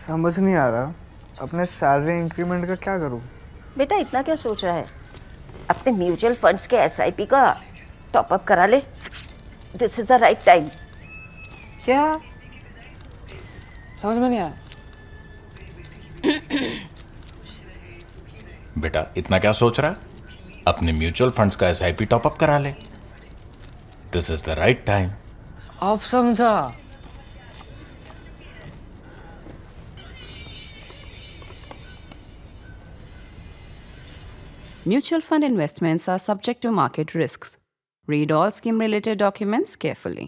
समझ नहीं आ रहा अपने सैलरी इंक्रीमेंट का क्या करूं। बेटा इतना क्या सोच रहा है? अपने म्यूचुअल फंड्स के एसआईपी का टॉप अप करा ले। This is the right time. क्या? समझ में नहीं आया। बेटा इतना क्या सोच रहा है? अपने म्यूचुअल फंड्स का एसआईपी टॉपअप करा ले। This is the right time. अब समझा। Mutual fund investments are subject to market risks. Read all scheme related documents carefully.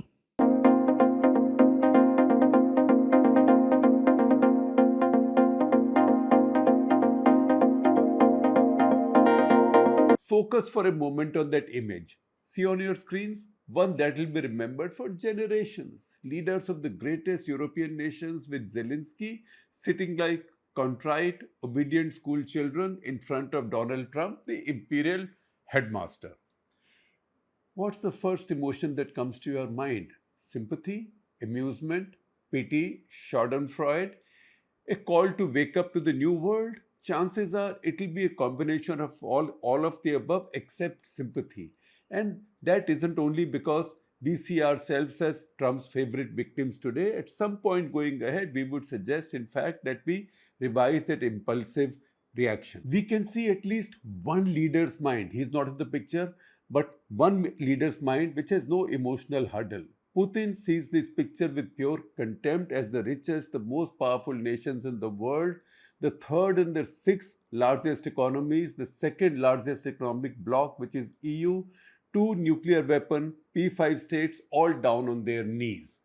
Focus for a moment on that image. See on your screens, one that will be remembered for generations. Leaders of the greatest European nations with Zelenskyy sitting like contrite, obedient school children in front of Donald Trump, the imperial headmaster. What's the first emotion that comes to your mind? Sympathy, amusement, pity, schadenfreude, a call to wake up to the new world? Chances are it will be a combination of all of the above except sympathy. And that isn't only because we see ourselves as Trump's favorite victims today. At some point going ahead, we would suggest, in fact, that we revise that impulsive reaction. We can see at least one leader's mind. He's not in the picture, but one leader's mind which has no emotional hurdle. Putin sees this picture with pure contempt as the richest, the most powerful nations in the world, the third and the sixth largest economies, the second largest economic bloc, which is EU, two nuclear weapon P5 states all down on their knees.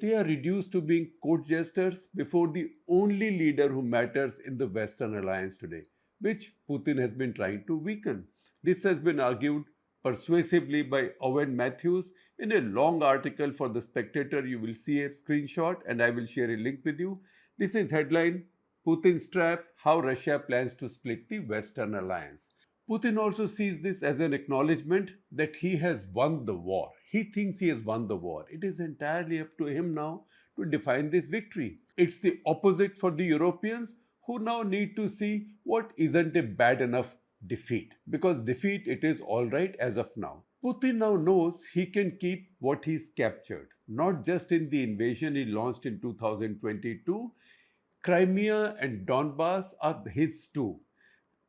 They are reduced to being court jesters before the only leader who matters in the Western alliance today, which Putin has been trying to weaken. This has been argued persuasively by Owen Matthews in a long article for The Spectator. You will see a screenshot and I will share a link with you. This is headline, Putin's Trap, How Russia Plans to Split the Western Alliance. Putin also sees this as an acknowledgement that he has won the war. He thinks he has won the war. It is entirely up to him now to define this victory. It's the opposite for the Europeans who now need to see what isn't a bad enough defeat. Because defeat it is all right as of now. Putin now knows he can keep what he's captured, not just in the invasion he launched in 2022. Crimea and Donbass are his too.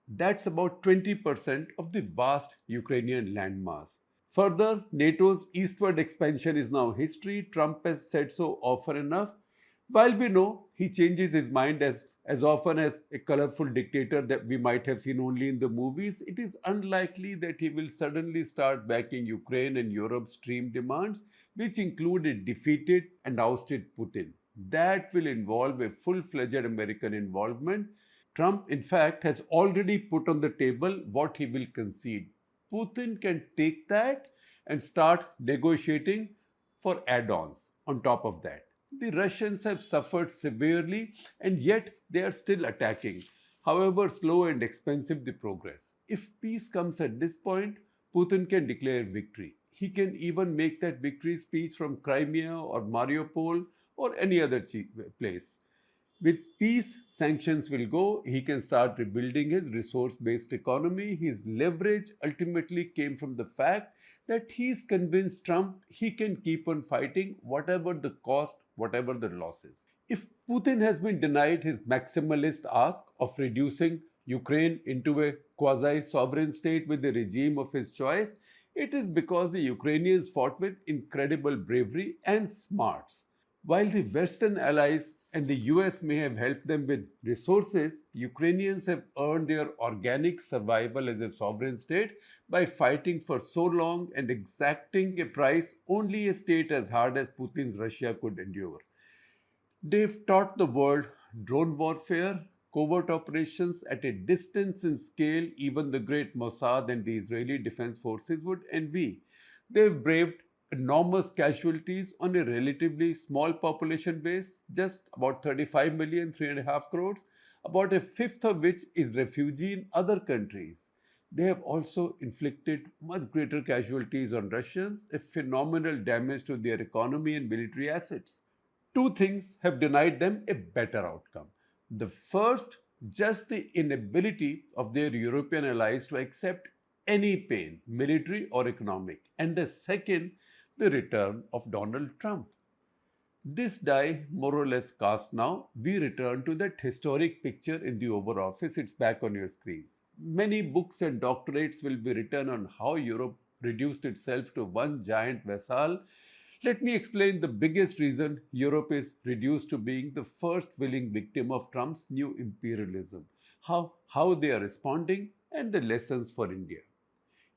That's about 20% of the vast Ukrainian landmass. Further, NATO's eastward expansion is now history. Trump has said so often enough. While we know he changes his mind as often as a colorful dictator that we might have seen only in the movies, it is unlikely that he will suddenly start backing Ukraine and Europe's dream demands, which include a defeated and ousted Putin. That will involve a full-fledged American involvement. Trump, in fact, has already put on the table what he will concede. Putin can take that and start negotiating for add-ons on top of that. The Russians have suffered severely and yet they are still attacking, however slow and expensive the progress. If peace comes at this point, Putin can declare victory. He can even make that victory speech from Crimea or Mariupol or any other place. With peace, sanctions will go. He can start rebuilding his resource-based economy. His leverage ultimately came from the fact that he's convinced Trump he can keep on fighting whatever the cost, whatever the losses. If Putin has been denied his maximalist ask of reducing Ukraine into a quasi-sovereign state with a regime of his choice, it is because the Ukrainians fought with incredible bravery and smarts. While the Western allies and the US may have helped them with resources, Ukrainians have earned their organic survival as a sovereign state by fighting for so long and exacting a price only a state as hard as Putin's Russia could endure. They've taught the world drone warfare, covert operations at a distance in scale even the great Mossad and the Israeli Defense Forces would envy. They've braved enormous casualties on a relatively small population base, just about 35 million, 3.5 crores, about a fifth of which is refugee in other countries. They have also inflicted much greater casualties on Russians, a phenomenal damage to their economy and military assets. Two things have denied them a better outcome. The first, just the inability of their European allies to accept any pain, military or economic. And the second, the return of Donald Trump. This die more or less cast now. We return to that historic picture in the Oval Office. It's back on your screens. Many books and doctorates will be written on how Europe reduced itself to one giant vassal. Let me explain the biggest reason Europe is reduced to being the first willing victim of Trump's new imperialism, how they are responding, and the lessons for India.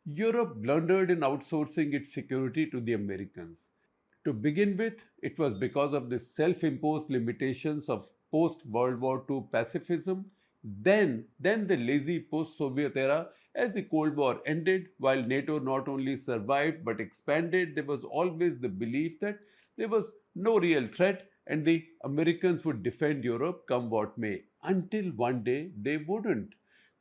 Europe blundered in outsourcing its security to the Americans. To begin with, it was because of the self imposed limitations of post World War II pacifism. Then the lazy post Soviet era, as the Cold War ended, while NATO not only survived but expanded, there was always the belief that there was no real threat and the Americans would defend Europe come what may. Until one day they wouldn't.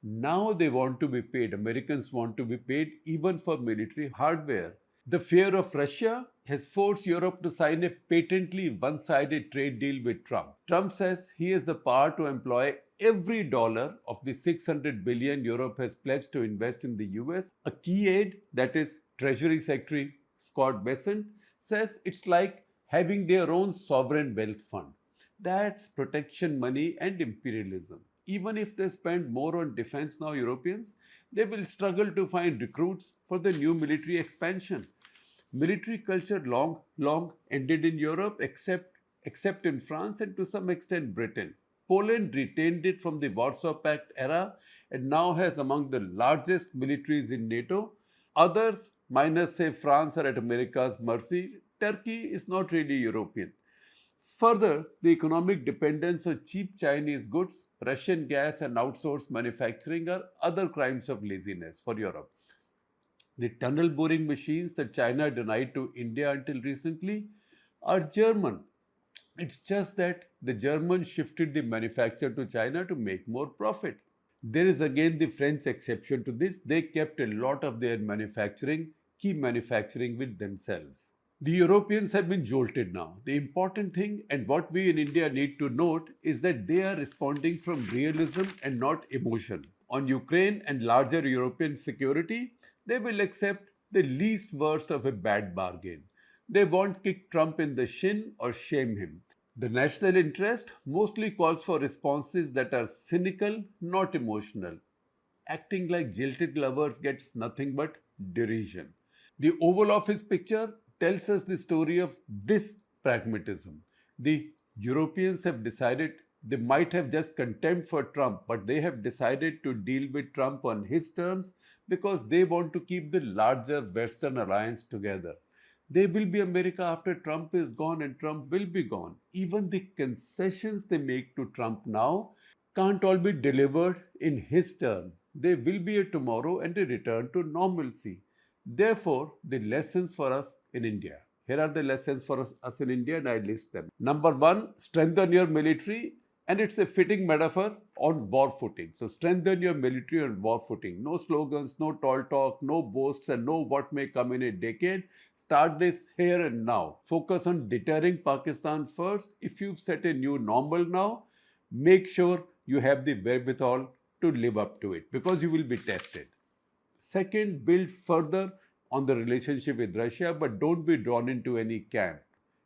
Now they want to be paid. Americans want to be paid even for military hardware. The fear of Russia has forced Europe to sign a patently one sided trade deal with Trump. Trump says he has the power to employ every dollar of the 600 billion Europe has pledged to invest in the US. A key aide, that is Treasury Secretary Scott Bessent, says it's like having their own sovereign wealth fund. That's protection money and imperialism. Even if they spend more on defense now, Europeans, they will struggle to find recruits for the new military expansion. Military culture long ended in Europe, except in France and to some extent Britain. Poland retained it from the Warsaw Pact era and now has among the largest militaries in NATO. Others, minus say France, are at America's mercy. Turkey is not really European. Further, the economic dependence on cheap Chinese goods, Russian gas, and outsourced manufacturing are other crimes of laziness for Europe. The tunnel boring machines that China denied to India until recently are German. It's just that the Germans shifted the manufacture to China to make more profit. There is again the French exception to this. They kept a lot of their key manufacturing with themselves. The Europeans have been jolted now. The important thing, and what we in India need to note, is that they are responding from realism and not emotion. On Ukraine and larger European security, they will accept the least worst of a bad bargain. They won't kick Trump in the shin or shame him. The national interest mostly calls for responses that are cynical, not emotional. Acting like jilted lovers gets nothing but derision. The Oval Office picture tells us the story of this pragmatism. The Europeans have decided they might have just contempt for Trump, but they have decided to deal with Trump on his terms because they want to keep the larger Western alliance together. They will be America after Trump is gone, and Trump will be gone. Even the concessions they make to Trump now can't all be delivered in his term. There will be a tomorrow and a return to normalcy. Therefore, the lessons for us in India. Here are the lessons for us in India, and I list them. Number one, strengthen your military, and it's a fitting metaphor on war footing. So, strengthen your military on war footing. No slogans, no tall talk, no boasts, and no what may come in a decade. Start this here and now. Focus on deterring Pakistan first. If you've set a new normal now, make sure you have the wherewithal to live up to it because you will be tested. Second, build further on the relationship with Russia, but don't be drawn into any camp.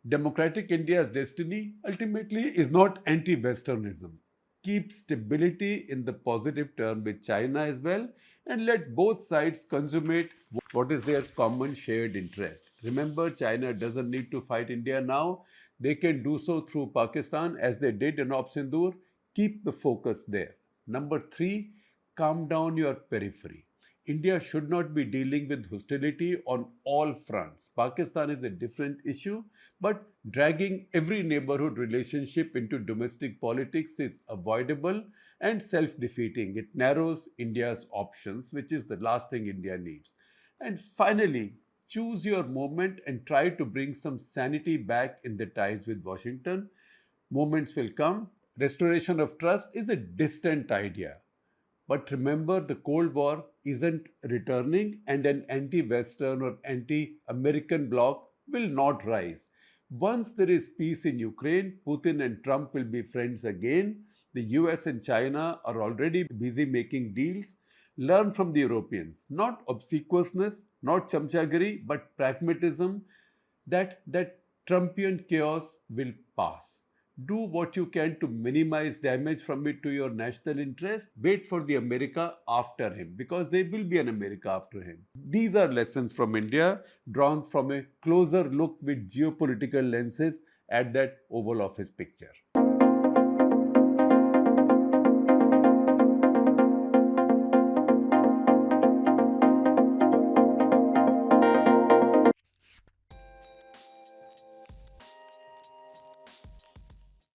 Democratic India's destiny ultimately is not anti-Westernism. Keep stability in the positive term with China as well, and let both sides consummate what is their common shared interest. Remember, China doesn't need to fight India now. They can do so through Pakistan as they did in Op Sindoor. Keep the focus there. Number three, calm down your periphery. India should not be dealing with hostility on all fronts. Pakistan is a different issue, but dragging every neighborhood relationship into domestic politics is avoidable and self-defeating. It narrows India's options, which is the last thing India needs. And finally, choose your moment and try to bring some sanity back in the ties with Washington. Moments will come. Restoration of trust is a distant idea. But remember, the Cold War isn't returning, and an anti-Western or anti-American bloc will not rise. Once there is peace in Ukraine, Putin and Trump will be friends again. The US and China are already busy making deals. Learn from the Europeans, not obsequiousness, not chamchagiri, but pragmatism that Trumpian chaos will pass. Do what you can to minimize damage from it to your national interest. Wait for the America after him, because there will be an America after him. These are lessons from India, drawn from a closer look with geopolitical lenses at that Oval Office picture.